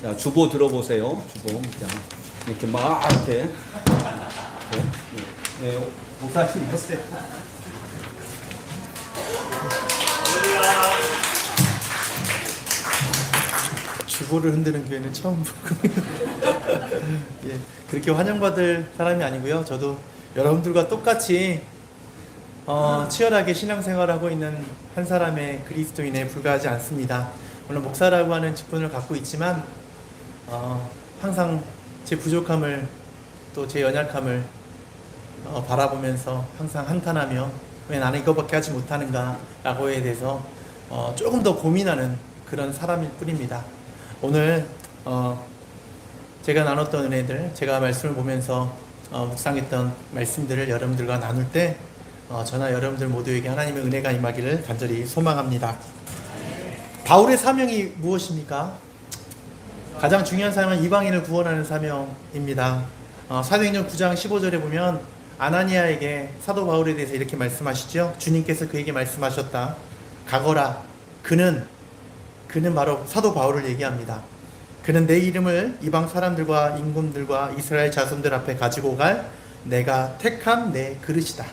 자, 주보 들어보세요. 주보. 자, 이렇게 막 이렇게. 네, 목사님 하세요. 주보를 흔드는 교회는 처음 보고 예, 그렇게 환영받을 사람이 아니고요. 저도 여러분들과 똑같이 치열하게 신앙생활하고 있는 한 사람의 그리스도인에 불과하지 않습니다. 물론 목사라고 하는 직분을 갖고 있지만 항상 제 부족함을 또 제 연약함을 바라보면서 항상 한탄하며 왜 나는 이것밖에 하지 못하는가 라고에 대해서 조금 더 고민하는 그런 사람일 뿐입니다. 오늘 제가 나눴던 은혜들, 제가 말씀을 보면서 묵상했던 말씀들을 여러분들과 나눌 때 저나 여러분들 모두에게 하나님의 은혜가 임하기를 간절히 소망합니다. 바울의 사명이 무엇입니까? 가장 중요한 사명은 이방인을 구원하는 사명입니다. 사도행전 9장 15절에 보면 아나니아에게 사도 바울에 대해서 이렇게 말씀하시죠. 주님께서 그에게 말씀하셨다. 가거라. 그는 바로 사도 바울을 얘기합니다. 그는 내 이름을 이방 사람들과 임금들과 이스라엘 자손들 앞에 가지고 갈 내가 택한 내 그릇이다.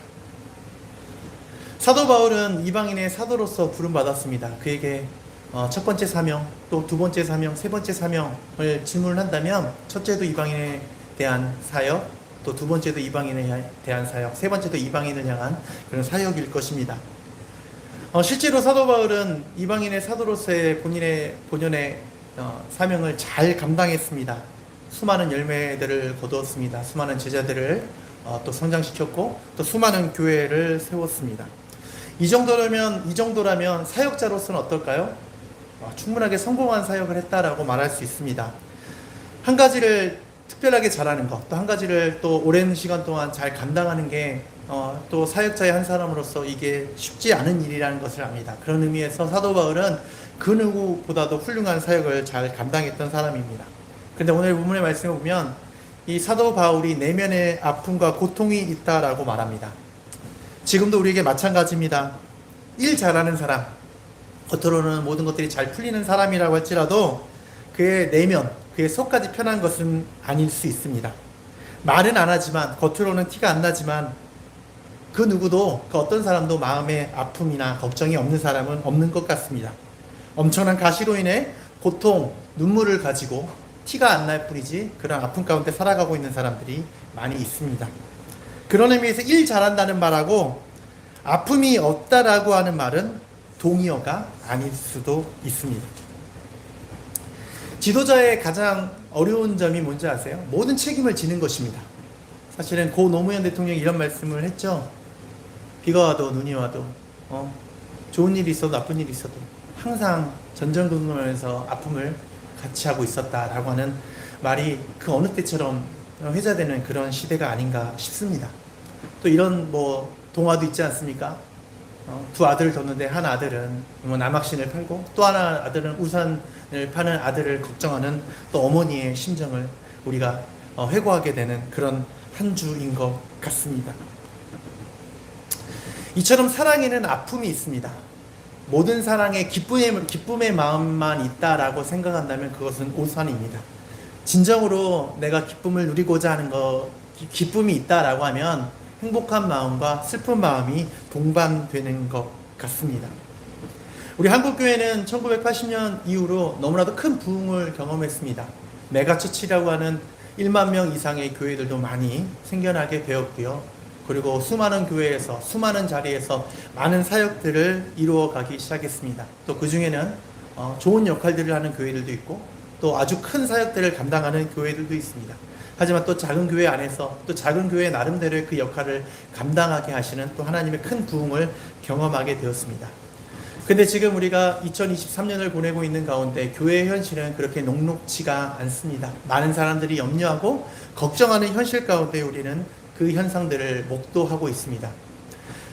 사도 바울은 이방인의 사도로서 부름받았습니다. 그에게 첫 번째 사명, 또 두 번째 사명, 세 번째 사명을 질문을 한다면 첫째도 이방인에 대한 사역, 또 두 번째도 이방인에 대한 사역, 세 번째도 이방인을 향한 그런 사역일 것입니다. 실제로 사도 바울은 이방인의 사도로서의 본연의 사명을 잘 감당했습니다. 수많은 열매들을 거두었습니다. 수많은 제자들을 또 성장시켰고 또 수많은 교회를 세웠습니다. 이 정도라면 사역자로서는 어떨까요? 충분하게 성공한 사역을 했다라고 말할 수 있습니다. 한 가지를 특별하게 잘하는 것, 또 한 가지를 또 오랜 시간 동안 잘 감당하는 게 또 사역자의 한 사람으로서 이게 쉽지 않은 일이라는 것을 압니다. 그런 의미에서 사도 바울은 그 누구보다도 훌륭한 사역을 잘 감당했던 사람입니다. 그런데 오늘 본문의 말씀을 보면 이 사도 바울이 내면의 아픔과 고통이 있다라고 말합니다. 지금도 우리에게 마찬가지입니다. 일 잘하는 사람, 겉으로는 모든 것들이 잘 풀리는 사람이라고 할지라도 그의 내면, 그의 속까지 편한 것은 아닐 수 있습니다. 말은 안 하지만, 겉으로는 티가 안 나지만 그 누구도, 그 어떤 사람도 마음에 아픔이나 걱정이 없는 사람은 없는 것 같습니다. 엄청난 가시로 인해 고통, 눈물을 가지고 티가 안 날 뿐이지 그런 아픔 가운데 살아가고 있는 사람들이 많이 있습니다. 그런 의미에서 일 잘한다는 말하고 아픔이 없다라고 하는 말은 동의어가 아닐 수도 있습니다. 지도자의 가장 어려운 점이 뭔지 아세요? 모든 책임을 지는 것입니다. 사실은 고 노무현 대통령이 이런 말씀을 했죠. 비가 와도 눈이 와도 좋은 일이 있어도 나쁜 일이 있어도 항상 전전긍긍하면서 아픔을 같이 하고 있었다라고 하는 말이 그 어느 때처럼 회자되는 그런 시대가 아닌가 싶습니다. 또 이런 동화도 있지 않습니까? 두 아들을 뒀는데 한 아들은 남학신을 팔고 또 하나 아들은 우산을 파는 아들을 걱정하는 또 어머니의 심정을 우리가 회고하게 되는 그런 한 주인 것 같습니다. 이처럼 사랑에는 아픔이 있습니다. 모든 사랑에 기쁨의 마음만 있다라고 생각한다면 그것은 오산입니다. 진정으로 내가 기쁨을 누리고자 하는 기쁨이 있다라고 하면 행복한 마음과 슬픈 마음이 동반되는 것 같습니다. 우리 한국교회는 1980년 이후로 너무나도 큰 부흥을 경험했습니다. 메가처치라고 하는 1만 명 이상의 교회들도 많이 생겨나게 되었고요. 그리고 수많은 교회에서, 수많은 자리에서 많은 사역들을 이루어가기 시작했습니다. 또 그 중에는 좋은 역할들을 하는 교회들도 있고 또 아주 큰 사역들을 감당하는 교회들도 있습니다. 하지만 또 작은 교회 안에서 또 작은 교회 나름대로의 그 역할을 감당하게 하시는 또 하나님의 큰 부흥을 경험하게 되었습니다. 근데 지금 우리가 2023년을 보내고 있는 가운데 교회의 현실은 그렇게 녹록지가 않습니다. 많은 사람들이 염려하고 걱정하는 현실 가운데 우리는 그 현상들을 목도하고 있습니다.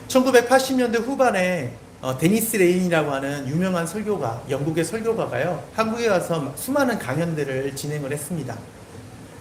1980년대 후반에 데니스 레인이라고 하는 유명한 설교가, 영국의 설교가가요, 한국에 와서 수많은 강연들을 진행을 했습니다.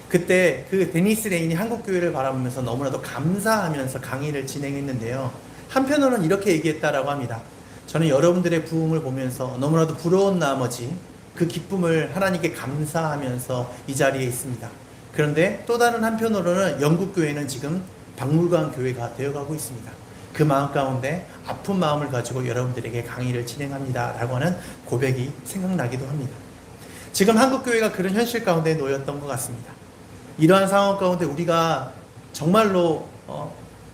그때 그 데니스 레인이 한국교회를 바라보면서 너무나도 감사하면서 강의를 진행했는데요. 한편으로는 이렇게 얘기했다라고 합니다. 저는 여러분들의 부흥을 보면서 너무나도 부러운 나머지 그 기쁨을 하나님께 감사하면서 이 자리에 있습니다. 그런데 또 다른 한편으로는 영국교회는 지금 박물관 교회가 되어가고 있습니다. 그 마음 가운데 아픈 마음을 가지고 여러분들에게 강의를 진행합니다 라고 하는 고백이 생각나기도 합니다. 지금 한국교회가 그런 현실 가운데 놓였던 것 같습니다. 이러한 상황 가운데 우리가 정말로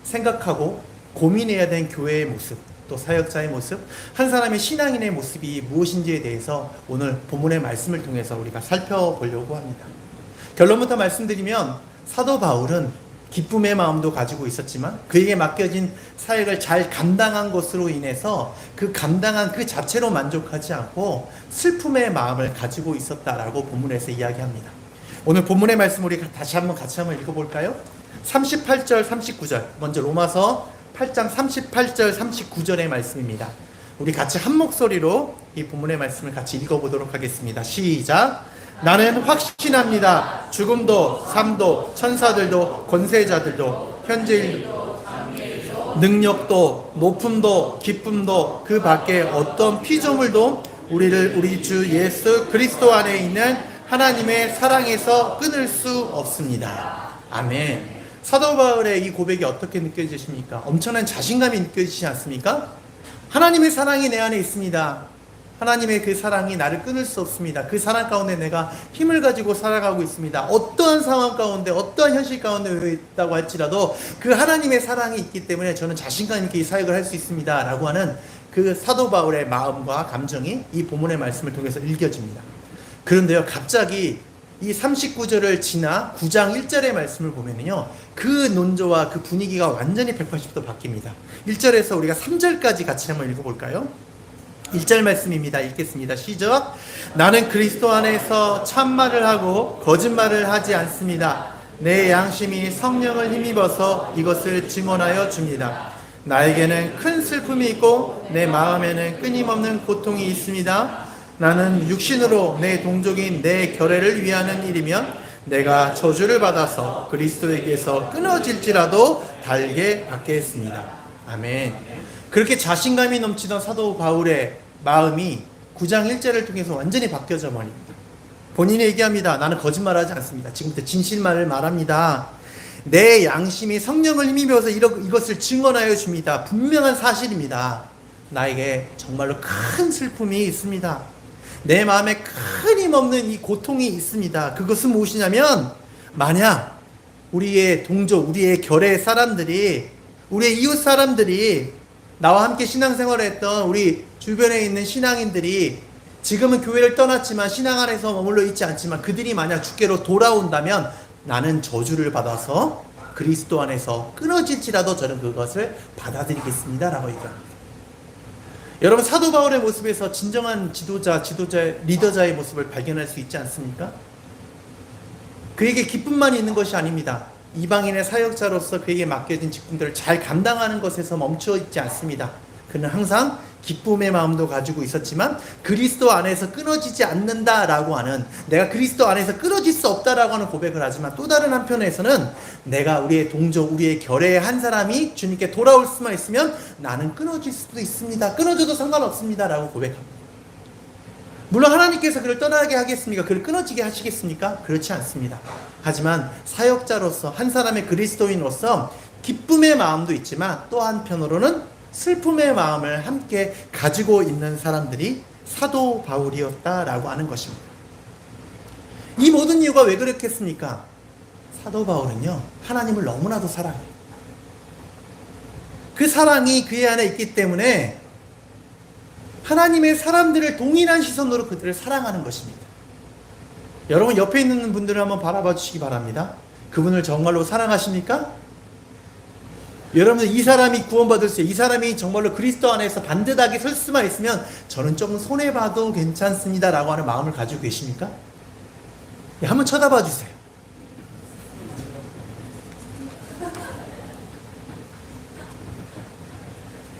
생각하고 고민해야 되는 교회의 모습, 또 사역자의 모습, 한 사람의 신앙인의 모습이 무엇인지에 대해서 오늘 본문의 말씀을 통해서 우리가 살펴보려고 합니다. 결론부터 말씀드리면 사도 바울은 기쁨의 마음도 가지고 있었지만 그에게 맡겨진 사역을 잘 감당한 것으로 인해서 그 감당한 그 자체로 만족하지 않고 슬픔의 마음을 가지고 있었다라고 본문에서 이야기합니다. 오늘 본문의 말씀 우리 다시 한번 같이 한번 읽어볼까요? 38절 39절 먼저 로마서 8장 38절 39절의 말씀입니다. 우리 같이 한 목소리로 이 본문의 말씀을 같이 읽어보도록 하겠습니다. 시작! 나는 확신합니다. 죽음도 삶도 천사들도 권세자들도 현재일 능력도 높음도 기쁨도 그 밖에 어떤 피조물도 우리 주 예수 그리스도 안에 있는 하나님의 사랑에서 끊을 수 없습니다. 아멘. 사도 바울의 이 고백이 어떻게 느껴지십니까? 엄청난 자신감이 느껴지지 않습니까? 하나님의 사랑이 내 안에 있습니다. 하나님의 그 사랑이 나를 끊을 수 없습니다. 그 사랑 가운데 내가 힘을 가지고 살아가고 있습니다. 어떠한 상황 가운데 어떠한 현실 가운데 있다고 할지라도 그 하나님의 사랑이 있기 때문에 저는 자신감 있게 이 사역을 할 수 있습니다 라고 하는 그 사도 바울의 마음과 감정이 이 본문의 말씀을 통해서 읽혀집니다. 그런데요, 갑자기 이 39절을 지나 9장 1절의 말씀을 보면요, 그 논조와 그 분위기가 완전히 180도 바뀝니다. 1절에서 우리가 3절까지 같이 한번 읽어볼까요? 1절 말씀입니다. 읽겠습니다. 시작! 나는 그리스도 안에서 참말을 하고 거짓말을 하지 않습니다. 내 양심이 성령을 힘입어서 이것을 증언하여 줍니다. 나에게는 큰 슬픔이 있고 내 마음에는 끊임없는 고통이 있습니다. 나는 육신으로 내 동족인 내 결례를 위하는 일이면 내가 저주를 받아서 그리스도에게서 끊어질지라도 달게 받겠습니다. 아멘. 그렇게 자신감이 넘치던 사도 바울의 마음이 9장 1절을 통해서 완전히 바뀌어져 버립니다. 본인이 얘기합니다. 나는 거짓말하지 않습니다. 지금부터 진실만을 말합니다. 내 양심이 성령을 힘입어서 이것을 증언하여 줍니다. 분명한 사실입니다. 나에게 정말로 큰 슬픔이 있습니다. 내 마음에 끊임없는 이 고통이 있습니다. 그것은 무엇이냐면, 만약 우리의 동족, 우리의 결의 사람들이, 우리의 이웃 사람들이, 나와 함께 신앙생활을 했던 우리 주변에 있는 신앙인들이 지금은 교회를 떠났지만 신앙 안에서 머물러 있지 않지만 그들이 만약 주께로 돌아온다면 나는 저주를 받아서 그리스도 안에서 끊어질지라도 저는 그것을 받아들이겠습니다 라고 얘기합니다. 여러분, 사도 바울의 모습에서 진정한 리더자의 모습을 발견할 수 있지 않습니까? 그에게 기쁨만 있는 것이 아닙니다. 이방인의 사역자로서 그에게 맡겨진 직분들을 잘 감당하는 것에서 멈춰 있지 않습니다. 그는 항상 기쁨의 마음도 가지고 있었지만 그리스도 안에서 끊어지지 않는다라고 하는, 내가 그리스도 안에서 끊어질 수 없다라고 하는 고백을 하지만 또 다른 한편에서는 내가 우리의 동족, 우리의 결의 한 사람이 주님께 돌아올 수만 있으면 나는 끊어질 수도 있습니다. 끊어져도 상관없습니다 라고 고백합니다. 물론 하나님께서 그를 떠나게 하겠습니까? 그를 끊어지게 하시겠습니까? 그렇지 않습니다. 하지만 사역자로서, 한 사람의 그리스도인으로서 기쁨의 마음도 있지만 또 한편으로는 슬픔의 마음을 함께 가지고 있는 사람들이 사도 바울이었다라고 하는 것입니다. 이 모든 이유가 왜 그렇겠습니까? 사도 바울은요, 하나님을 너무나도 사랑해요. 그 사랑이 그의 안에 있기 때문에 하나님의 사람들을 동일한 시선으로 그들을 사랑하는 것입니다. 여러분, 옆에 있는 분들을 한번 바라봐 주시기 바랍니다. 그분을 정말로 사랑하십니까? 여러분들, 이 사람이 구원받을 수 있어요. 이 사람이 정말로 그리스도 안에서 반듯하게 설 수만 있으면 저는 좀 손해봐도 괜찮습니다 라고 하는 마음을 가지고 계십니까? 네, 한번 쳐다봐 주세요.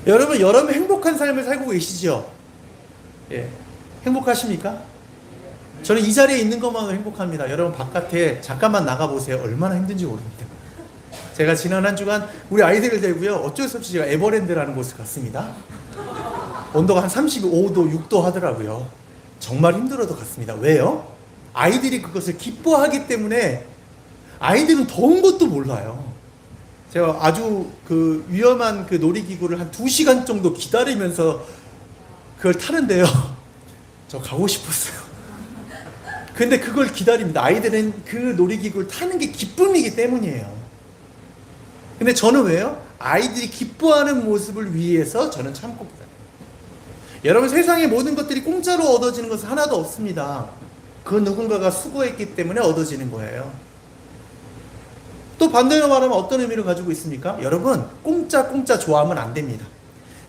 여러분 행복한 삶을 살고 계시죠? 예, 행복하십니까? 저는 이 자리에 있는 것만으로 행복합니다. 여러분, 바깥에 잠깐만 나가보세요. 얼마나 힘든지 모릅니다. 제가 지난 한 주간 우리 아이들을 데리고요, 어쩔 수 없이 제가 에버랜드라는 곳을 갔습니다. 온도가 한 35도, 6도 하더라고요. 정말 힘들어도 갔습니다. 왜요? 아이들이 그것을 기뻐하기 때문에 아이들은 더운 것도 몰라요. 제가 아주 그 위험한 그 놀이기구를 한 2시간 정도 기다리면서 그걸 타는데요. 저 가고 싶었어요. 근데 그걸 기다립니다. 아이들은 그 놀이기구를 타는 게 기쁨이기 때문이에요. 근데 저는 왜요? 아이들이 기뻐하는 모습을 위해서 저는 참고 기다려요. 여러분, 세상의 모든 것들이 공짜로 얻어지는 것은 하나도 없습니다. 그 누군가가 수고했기 때문에 얻어지는 거예요. 또 반대로 말하면 어떤 의미를 가지고 있습니까? 여러분, 공짜 좋아하면 안 됩니다.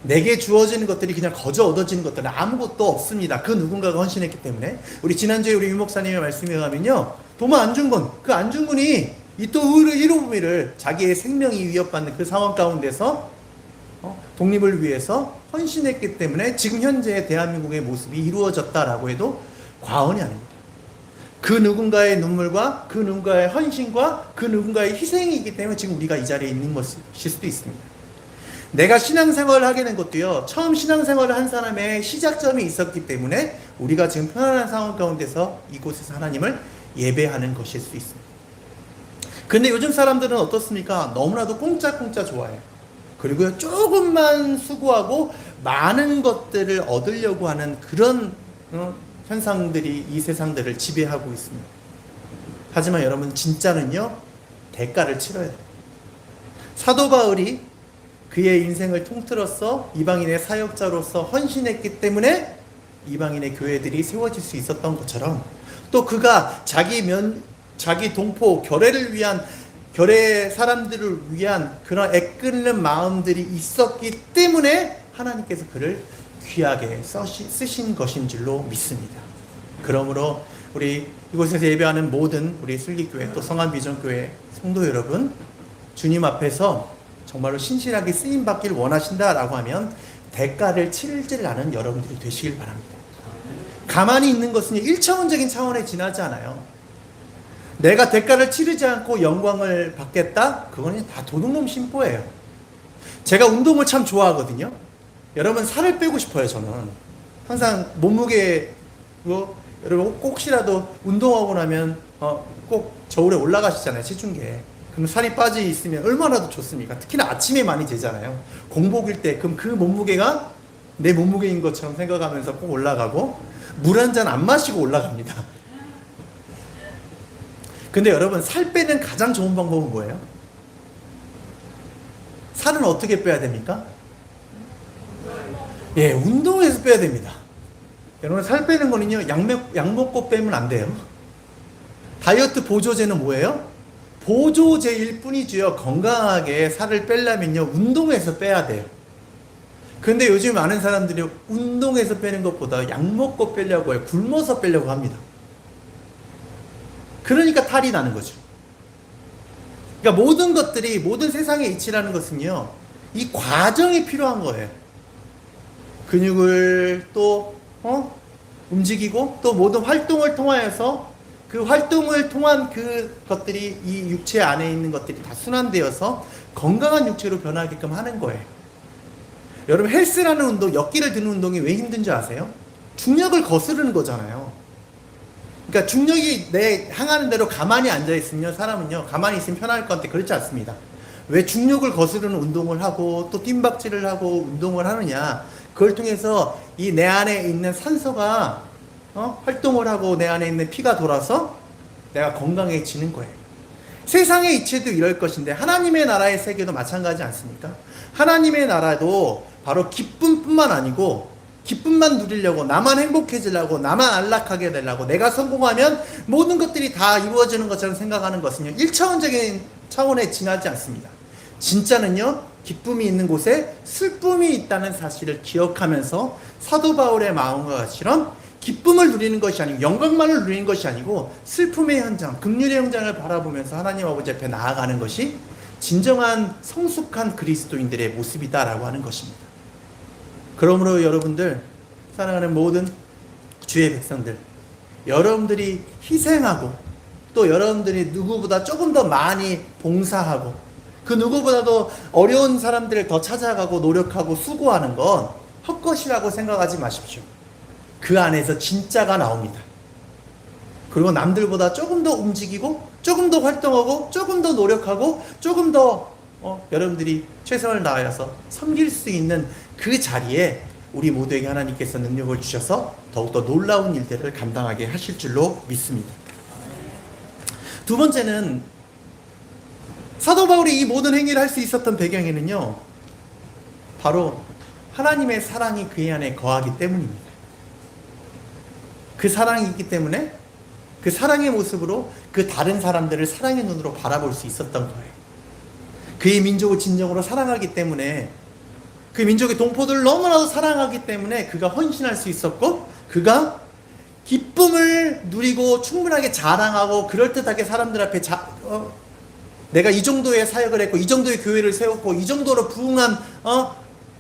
내게 주어지는 것들이 그냥 거저 얻어지는 것들은 아무것도 없습니다. 그 누군가가 헌신했기 때문에. 우리 지난주에 우리 유 목사님의 말씀에 가면요, 도마 안중근, 그 안중근이 이 또 의료부미를 자기의 생명이 위협받는 그 상황 가운데서 독립을 위해서 헌신했기 때문에 지금 현재 대한민국의 모습이 이루어졌다라고 해도 과언이 아닙니다. 그 누군가의 눈물과 그 누군가의 헌신과 그 누군가의 희생이기 때문에 지금 우리가 이 자리에 있는 것일 수도 있습니다. 내가 신앙생활을 하게 된 것도요, 처음 신앙생활을 한 사람의 시작점이 있었기 때문에 우리가 지금 편안한 상황 가운데서 이곳에서 하나님을 예배하는 것일 수 있습니다. 근데 요즘 사람들은 어떻습니까? 너무나도 공짜 좋아해요. 그리고 조금만 수고하고 많은 것들을 얻으려고 하는 그런 현상들이 이 세상들을 지배하고 있습니다. 하지만 여러분, 진짜는요, 대가를 치러야 돼요. 사도 바울이 그의 인생을 통틀어서 이방인의 사역자로서 헌신했기 때문에 이방인의 교회들이 세워질 수 있었던 것처럼, 또 그가 자기 동포 교회를 위한, 교회 사람들을 위한 그런 애끓는 마음들이 있었기 때문에 하나님께서 그를 귀하게 쓰신 것인 줄로 믿습니다. 그러므로 우리 이곳에서 예배하는 모든 우리 순리교회, 또 성안비전교회 성도 여러분, 주님 앞에서 정말로 신실하게 쓰임받길 원하신다라고 하면 대가를 치르지 않은 여러분들이 되시길 바랍니다. 가만히 있는 것은 1차원적인 차원에 지나지 않아요. 내가 대가를 치르지 않고 영광을 받겠다? 그거는 다 도둑놈 심보예요. 제가 운동을 참 좋아하거든요. 여러분, 살을 빼고 싶어요. 저는 항상 몸무게, 여러분 혹시라도 운동하고 나면 꼭 저울에 올라가시잖아요. 체중계. 그럼 살이 빠져 있으면 얼마나 더 좋습니까? 특히나 아침에 많이 재잖아요. 공복일 때 그럼 그 몸무게가 내 몸무게인 것처럼 생각하면서 꼭 올라가고, 물 한 잔 안 마시고 올라갑니다. 근데 여러분, 살 빼는 가장 좋은 방법은 뭐예요? 살은 어떻게 빼야 됩니까? 예, 운동해서 빼야 됩니다. 여러분, 살 빼는 거는요, 약 먹고 빼면 안 돼요. 다이어트 보조제는 뭐예요? 보조제일 뿐이지요. 건강하게 살을 빼려면요, 운동해서 빼야 돼요. 근데 요즘 많은 사람들이 운동해서 빼는 것보다 약 먹고 빼려고 해요. 굶어서 빼려고 합니다. 그러니까 탈이 나는 거죠. 그러니까 모든 것들이, 모든 세상의 이치라는 것은요, 이 과정이 필요한 거예요. 근육을 또 움직이고, 또 모든 활동을 통하여서 그 활동을 통한 그 것들이 이 육체 안에 있는 것들이 다 순환되어서 건강한 육체로 변하게끔 하는 거예요. 여러분, 헬스라는 운동, 역기를 드는 운동이 왜 힘든지 아세요? 중력을 거스르는 거잖아요. 그러니까 중력이 내 향하는 대로 가만히 앉아있으면, 사람은요, 가만히 있으면 편할 것 같은데 그렇지 않습니다. 왜 중력을 거스르는 운동을 하고 또 뜀박질을 하고 운동을 하느냐? 그걸 통해서 이 내 안에 있는 산소가 활동을 하고 내 안에 있는 피가 돌아서 내가 건강해지는 거예요. 세상의 이치도 이럴 것인데 하나님의 나라의 세계도 마찬가지 않습니까? 하나님의 나라도 바로 기쁨뿐만 아니고, 기쁨만 누리려고, 나만 행복해지려고, 나만 안락하게 되려고, 내가 성공하면 모든 것들이 다 이루어지는 것처럼 생각하는 것은요, 1차원적인 차원에 지나지 않습니다. 진짜는요, 기쁨이 있는 곳에 슬픔이 있다는 사실을 기억하면서 사도 바울의 마음과 같이런 기쁨을 누리는 것이 아니고, 영광만을 누리는 것이 아니고 슬픔의 현장, 긍휼의 현장을 바라보면서 하나님 아버지 앞에 나아가는 것이 진정한 성숙한 그리스도인들의 모습이다라고 하는 것입니다. 그러므로 여러분들, 사랑하는 모든 주의 백성들, 여러분들이 희생하고, 또 여러분들이 누구보다 조금 더 많이 봉사하고, 그 누구보다도 어려운 사람들을 더 찾아가고 노력하고 수고하는 건 헛것이라고 생각하지 마십시오. 그 안에서 진짜가 나옵니다. 그리고 남들보다 조금 더 움직이고 조금 더 활동하고 조금 더 노력하고 조금 더 여러분들이 최선을 다하여서 섬길 수 있는 그 자리에 우리 모두에게 하나님께서 능력을 주셔서 더욱더 놀라운 일들을 감당하게 하실 줄로 믿습니다. 두 번째는 사도 바울이 이 모든 행위를 할 수 있었던 배경에는요, 바로 하나님의 사랑이 그의 안에 거하기 때문입니다. 그 사랑이 있기 때문에 그 사랑의 모습으로 그 다른 사람들을 사랑의 눈으로 바라볼 수 있었던 거예요. 그의 민족을 진정으로 사랑하기 때문에, 그 민족의 동포들을 너무나도 사랑하기 때문에 그가 헌신할 수 있었고, 그가 기쁨을 누리고 충분하게 자랑하고 그럴듯하게 사람들 앞에 내가 이 정도의 사역을 했고 이 정도의 교회를 세웠고 이 정도로 부흥한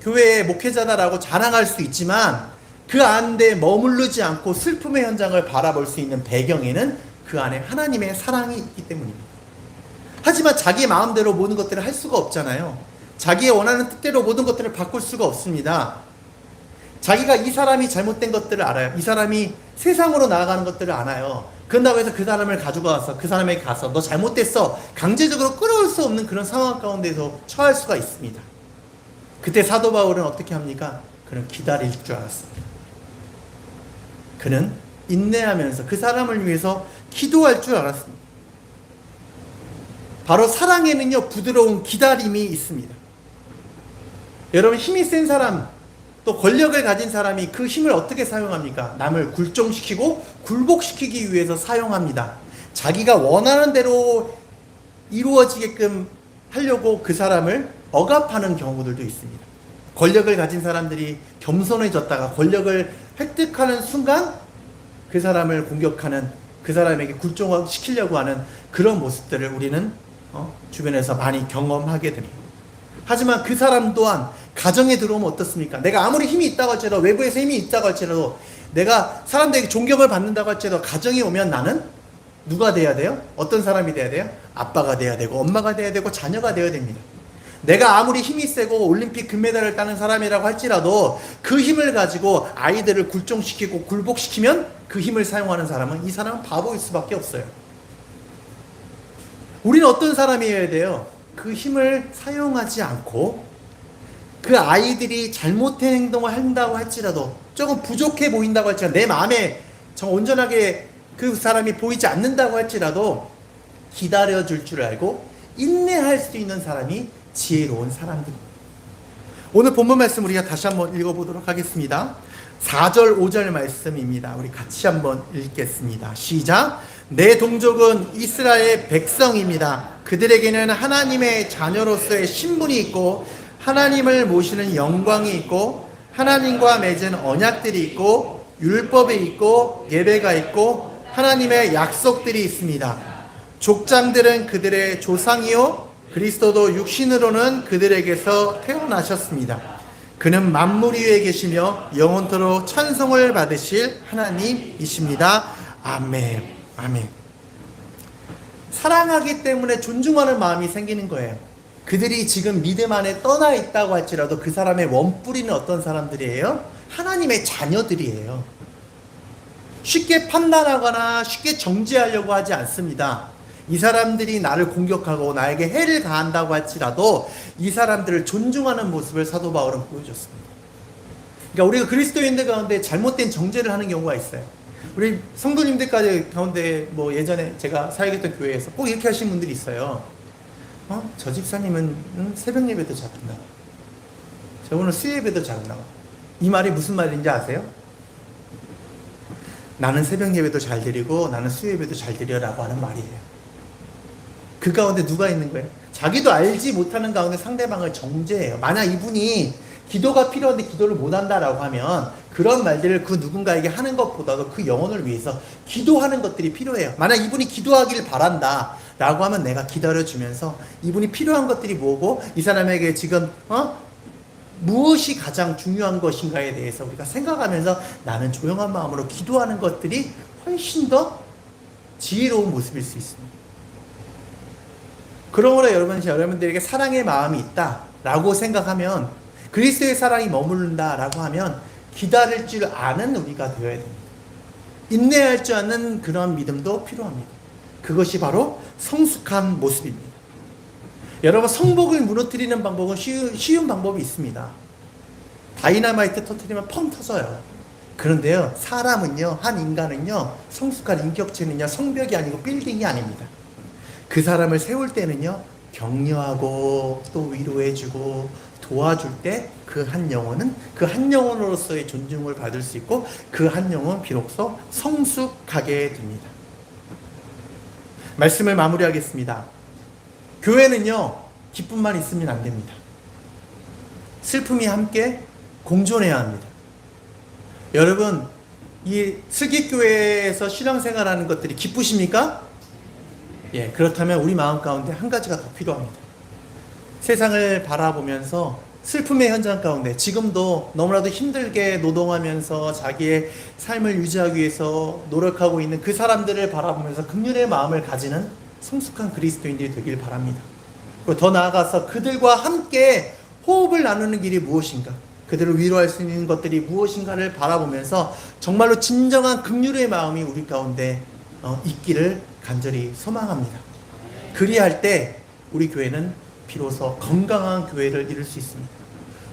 교회의 목회자다라고 자랑할 수 있지만, 그 안에 머무르지 않고 슬픔의 현장을 바라볼 수 있는 배경에는 그 안에 하나님의 사랑이 있기 때문입니다. 하지만 자기의 마음대로 모든 것들을 할 수가 없잖아요. 자기의 원하는 뜻대로 모든 것들을 바꿀 수가 없습니다. 자기가 이 사람이 잘못된 것들을 알아요. 이 사람이 세상으로 나아가는 것들을 알아요. 그런다고 해서 그 사람을 가지고 와서 그 사람에게 가서 너 잘못됐어 강제적으로 끌어올 수 없는 그런 상황 가운데서 처할 수가 있습니다. 그때 사도 바울은 어떻게 합니까? 그는 기다릴 줄 알았습니다. 그는 인내하면서 그 사람을 위해서 기도할 줄 알았습니다. 바로 사랑에는요, 부드러운 기다림이 있습니다. 여러분, 힘이 센 사람, 또 권력을 가진 사람이 그 힘을 어떻게 사용합니까? 남을 굴종시키고 굴복시키기 위해서 사용합니다. 자기가 원하는 대로 이루어지게끔 하려고 그 사람을 억압하는 경우들도 있습니다. 권력을 가진 사람들이 겸손해졌다가 권력을 획득하는 순간 그 사람을 공격하는, 그 사람에게 굴종시키려고 하는 그런 모습들을 우리는 주변에서 많이 경험하게 됩니다. 하지만 그 사람 또한 가정에 들어오면 어떻습니까? 내가 아무리 힘이 있다고 할지라도, 외부에서 힘이 있다고 할지라도, 내가 사람들에게 존경을 받는다고 할지라도 가정에 오면 나는 누가 돼야 돼요? 어떤 사람이 돼야 돼요? 아빠가 돼야 되고 엄마가 돼야 되고 자녀가 되어야 됩니다. 내가 아무리 힘이 세고 올림픽 금메달을 따는 사람이라고 할지라도 그 힘을 가지고 아이들을 굴종시키고 굴복시키면 그 힘을 사용하는 사람은, 이 사람은 바보일 수밖에 없어요. 우리는 어떤 사람이어야 돼요? 그 힘을 사용하지 않고 그 아이들이 잘못된 행동을 한다고 할지라도, 조금 부족해 보인다고 할지라도, 내 마음에 온전하게 그 사람이 보이지 않는다고 할지라도 기다려줄 줄 알고 인내할 수 있는 사람이 지혜로운 사람들입니다. 오늘 본문 말씀 우리가 다시 한번 읽어보도록 하겠습니다. 4절 5절 말씀입니다. 우리 같이 한번 읽겠습니다. 시작. 내 동족은 이스라엘 백성입니다. 그들에게는 하나님의 자녀로서의 신분이 있고 하나님을 모시는 영광이 있고 하나님과 맺은 언약들이 있고 율법이 있고 예배가 있고 하나님의 약속들이 있습니다. 족장들은 그들의 조상이요 그리스도도 육신으로는 그들에게서 태어나셨습니다. 그는 만물 위에 계시며 영원토록 찬송을 받으실 하나님이십니다. 아멘. 아멘. 사랑하기 때문에 존중하는 마음이 생기는 거예요. 그들이 지금 믿음 안에 떠나 있다고 할지라도 그 사람의 원뿌리는 어떤 사람들이에요? 하나님의 자녀들이에요. 쉽게 판단하거나 쉽게 정죄하려고 하지 않습니다. 이 사람들이 나를 공격하고 나에게 해를 가한다고 할지라도 이 사람들을 존중하는 모습을 사도 바울은 보여줬습니다. 그러니까 우리가 그리스도인들 가운데 잘못된 정죄를 하는 경우가 있어요. 우리 성도님들까지 가운데 예전에 제가 사역했던 교회에서 꼭 이렇게 하신 분들이 있어요. 저 집사님은 새벽 예배도 잘 나와. 저분은 수요 예배도 잘 나와. 이 말이 무슨 말인지 아세요? 나는 새벽 예배도 잘 드리고 나는 수요 예배도 잘 드려라고 하는 말이에요. 그 가운데 누가 있는 거예요? 자기도 알지 못하는 가운데 상대방을 정죄해요. 만약 이분이 기도가 필요한데 기도를 못한다라고 하면 그런 말들을 그 누군가에게 하는 것보다도 그 영혼을 위해서 기도하는 것들이 필요해요. 만약 이분이 기도하기를 바란다 라고 하면 내가 기다려주면서 이분이 필요한 것들이 뭐고 이 사람에게 지금 무엇이 가장 중요한 것인가에 대해서 우리가 생각하면서 나는 조용한 마음으로 기도하는 것들이 훨씬 더 지혜로운 모습일 수 있습니다. 그러므로 여러분들에게 사랑의 마음이 있다라고 생각하면, 그리스도의 사랑이 머무른다라고 하면 기다릴 줄 아는 우리가 되어야 됩니다. 인내할 줄 아는 그런 믿음도 필요합니다. 그것이 바로 성숙한 모습입니다. 여러분, 성복을 무너뜨리는 방법은 쉬운 방법이 있습니다. 다이나마이트 터뜨리면 펑 터져요. 그런데요, 사람은요, 한 인간은요, 성숙한 인격체는요, 성벽이 아니고 빌딩이 아닙니다. 그 사람을 세울 때는요, 격려하고 또 위로해주고 도와줄 때 그 한 영혼은 그 한 영혼으로서의 존중을 받을 수 있고 그 한 영혼 비로소 성숙하게 됩니다. 말씀을 마무리하겠습니다. 교회는요, 기쁨만 있으면 안 됩니다. 슬픔이 함께 공존해야 합니다. 여러분, 이 슬기교회에서 신앙생활하는 것들이 기쁘십니까? 예, 그렇다면 우리 마음 가운데 한 가지가 더 필요합니다. 세상을 바라보면서 슬픔의 현장 가운데 지금도 너무나도 힘들게 노동하면서 자기의 삶을 유지하기 위해서 노력하고 있는 그 사람들을 바라보면서 긍휼의 마음을 가지는 성숙한 그리스도인들이 되길 바랍니다. 그리고 더 나아가서 그들과 함께 호흡을 나누는 길이 무엇인가, 그들을 위로할 수 있는 것들이 무엇인가를 바라보면서 정말로 진정한 긍휼의 마음이 우리 가운데 있기를 간절히 소망합니다. 그리할 때 우리 교회는 비로소 건강한 교회를 이룰 수 있습니다.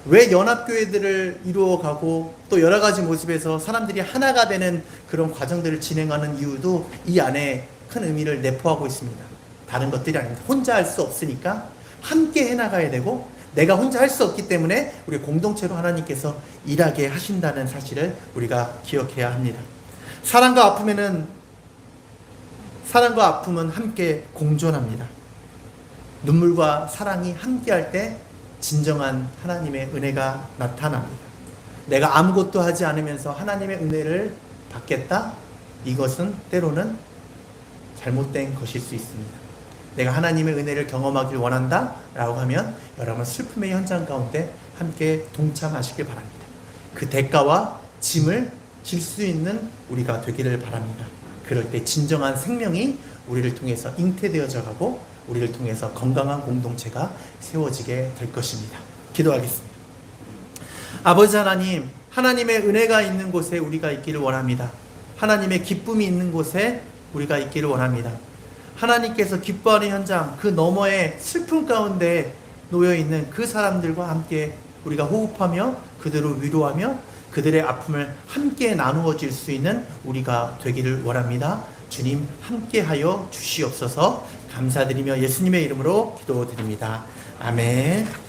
왜 연합교회들을 이루어가고 또 여러 가지 모습에서 사람들이 하나가 되는 그런 과정들을 진행하는 이유도 이 안에 큰 의미를 내포하고 있습니다. 다른 것들이 아닙니다. 혼자 할 수 없으니까 함께 해나가야 되고, 내가 혼자 할 수 없기 때문에 우리 공동체로 하나님께서 일하게 하신다는 사실을 우리가 기억해야 합니다. 사랑과 아픔은 함께 공존합니다. 눈물과 사랑이 함께할 때 진정한 하나님의 은혜가 나타납니다. 내가 아무것도 하지 않으면서 하나님의 은혜를 받겠다? 이것은 때로는 잘못된 것일 수 있습니다. 내가 하나님의 은혜를 경험하길 원한다? 라고 하면 여러분, 슬픔의 현장 가운데 함께 동참하시길 바랍니다. 그 대가와 짐을 질 수 있는 우리가 되기를 바랍니다. 그럴 때 진정한 생명이 우리를 통해서 잉태되어져 가고 우리를 통해서 건강한 공동체가 세워지게 될 것입니다. 기도하겠습니다. 아버지 하나님, 하나님의 은혜가 있는 곳에 우리가 있기를 원합니다. 하나님의 기쁨이 있는 곳에 우리가 있기를 원합니다. 하나님께서 기뻐하는 현장, 그 너머에 슬픔 가운데 놓여있는 그 사람들과 함께 우리가 호흡하며 그들을 위로하며 그들의 아픔을 함께 나누어 줄 수 있는 우리가 되기를 원합니다. 주님, 함께하여 주시옵소서. 감사드리며 예수님의 이름으로 기도드립니다. 아멘.